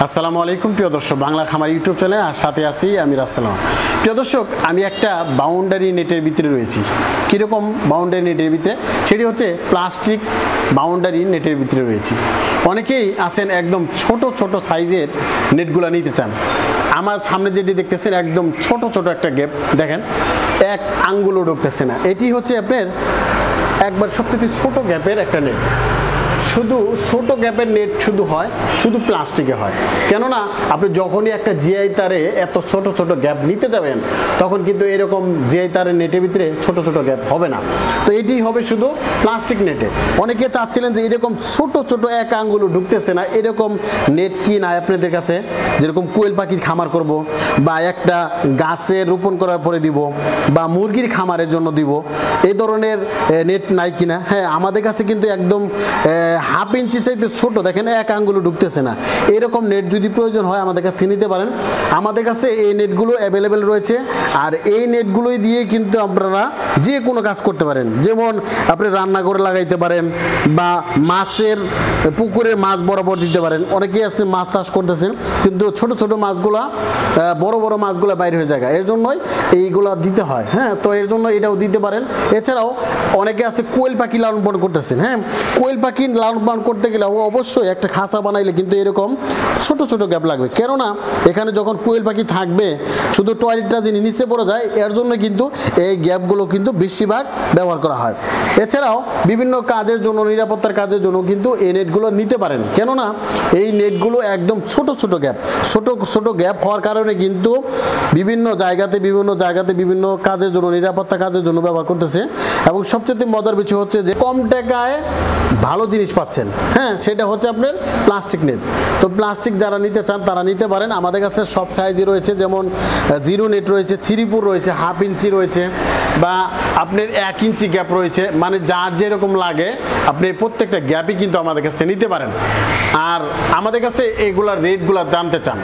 আসসালামু আলাইকুম প্রিয় দর্শক, বাংলা খামার ইউটিউব চ্যানেল আর সাথে আছি আমি রাসেলাম। প্রিয় দর্শক, আমি একটা বাউন্ডারি নেটের ভিতরে রয়েছি। কীরকম বাউন্ডারি নেটের ভিতরে? সেটি হচ্ছে প্লাস্টিক বাউন্ডারি নেটের ভিতরে রয়েছি। অনেকেই আছেন একদম ছোট ছোট সাইজের নেটগুলো নিতে চান। আমার সামনে যেটি দেখতেছেন একদম ছোট ছোট একটা গ্যাপ, দেখেন এক আঙ্গুলও ঢুকতেছে না। এটি হচ্ছে আপনার একবার সবচেয়ে ছোট গ্যাপের একটা নেট। শুধু ছোট গ্যাপের নেট শুধু প্লাস্টিকে হয়। কেননা আপনি যখনই একটা জিআই তারে এত ছোট ছোট গ্যাপ নিতে যাবেন, তখন কিন্তু এরকম জিআই তারের নেটের ভিতরে ছোট ছোট গ্যাপ হবে না। তো এটি হবে শুধু প্লাস্টিক নেটে। অনেকে চাচ্ছিলেন যে এরকম ছোট ছোট এক আঙ্গুলো ঢুকতেছে না, এরকম নেট কি নাই আপনাদের কাছে? যেরকম কোয়েল পাখির খামার করব, বা একটা গাছে রোপণ করার পরে দিব, বা মুরগির খামারের জন্য দিব, এই ধরনের নেট নাই কিনা? হ্যাঁ, আমাদের কাছে কিন্তু একদম হাফ ইঞ্চি চাইতে ছোট, দেখেন এক আঙ্গুলো ঢুকতেছে না। এরকম নেট যদি প্রয়োজন হয় আমাদের কাছে নিতে পারেন। আমাদের কাছে এই নেটগুলো অ্যাভেলেবেল রয়েছে। আর এই নেটগুলোই দিয়ে কিন্তু আপনারা যে কোনো কাজ করতে পারেন। যেমন আপনি রান্না করে লাগাইতে পারেন, বা মাছের পুকুরের মাছ বরাবর দিতে পারেন। অনেকেই আছে মাছ চাষ করতেছেন, কিন্তু ছোট ছোট মাছগুলা বড় বড় মাছগুলো বাইরে হয়ে যায়, এর জন্যই এইগুলা দিতে হয়। হ্যাঁ, তো এর জন্য এটাও দিতে পারেন। এছাড়াও অনেকে আছে কোয়েল পাখি লালন পালন করতেছেন। হ্যাঁ, কোয়েল পাখি লালন পালন করতে গেলে অবশ্যই একটা খাঁচা বানাইলে কিন্তু এরকম ছোট ছোট গ্যাপ লাগবে। কেননা এখানে যখন কোয়েল পাখি থাকবে, শুধু টয়লেটটা যিনি নিচে পড়ে যায়, এর জন্য কিন্তু এই গ্যাপগুলো কিন্তু বেশিরভাগ ব্যবহার করা হয়। এছাড়াও বিভিন্ন কাজের জন্য, নিরাপত্তার কাজের জন্য কিন্তু এই নেটগুলো নিতে পারেন। কেননা এই নেটগুলো একদম ছোট ছোট গ্যাপ হওয়ার কারণে কিন্তু বিভিন্ন জায়গাতে বিভিন্ন কাজের জন্য, নিরাপত্তা কাজের জন্য ব্যবহার করতেছে। এবং সবচেয়ে মজার বিষয় হচ্ছে যে কম টাকায় ভালো জিনিস পাচ্ছেন। হ্যাঁ, সেটা হচ্ছে আপনার প্লাস্টিক নেট। তো প্লাস্টিক যারা নিতে চান তারা নিতে পারেন। আমাদের কাছে সব সাইজই রয়েছে, যেমন জিরো নেট রয়েছে, 3 রয়েছে, হাফ ইঞ্চি রয়েছে, বা আপনার 1 ইঞ্চি গ্যাপ রয়েছে। মানে যার যেরকম লাগে আপনি প্রত্যেকটা গ্যাপই কিন্তু আমাদের কাছে নিতে পারেন। আর আমাদের কাছে এগুলার রেটগুলো জানতে চান,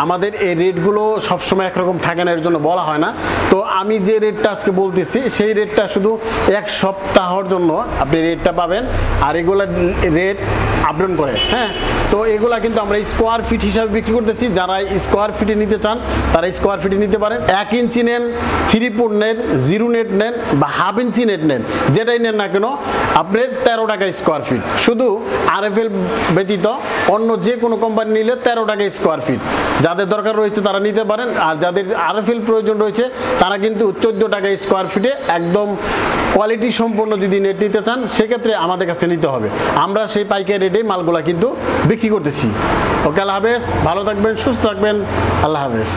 আমাদের এই রেটগুলো সবসময় একরকম থাকে না, এর জন্য বলা হয় না। তো আমি যে রেটটা আজকে বলতেছি, সেই রেটটা শুধু 1 সপ্তাহের জন্য আপনি রেটটা পাবেন। আর এগুলার রেট আপডাউন করে। হ্যাঁ, তো এগুলা কিন্তু আমরা স্কোয়ার ফিট হিসাবে বিক্রি করতেছি। যারা স্কোয়ার ফিটে নিতে চান তারা স্কোয়ার ফিটে নিতে পারেন। 1 ইঞ্চি নেন, 3 নেন, জিরো নেট নেন, বা হাফ ইঞ্চি নেট নেন, যেটাই নেন না কেন আপনার 13 টাকা স্কোয়ার ফিট। শুধু RFL ব্যতীত অন্য যে কোনো কোম্পানি নিলে 13 টাকা স্কোয়ার ফিট। যাদের দরকার রয়েছে তারা নিতে পারেন। আর যাদের RFL প্রয়োজন রয়েছে তারা কিন্তু 14 টাকা স্কোয়ার ফিটে একদম কোয়ালিটি সম্পন্ন যদি নেট নিতে চান, সেক্ষেত্রে আমাদের কাছে নিতে হবে। আমরা সেই পাইকারি রেটে মালগুলা কিন্তু বিক্রি করতেছি। ওকে, আল্লাহ হাফেজ, ভালো থাকবেন, সুস্থ থাকবেন, আল্লাহ হাফেজ।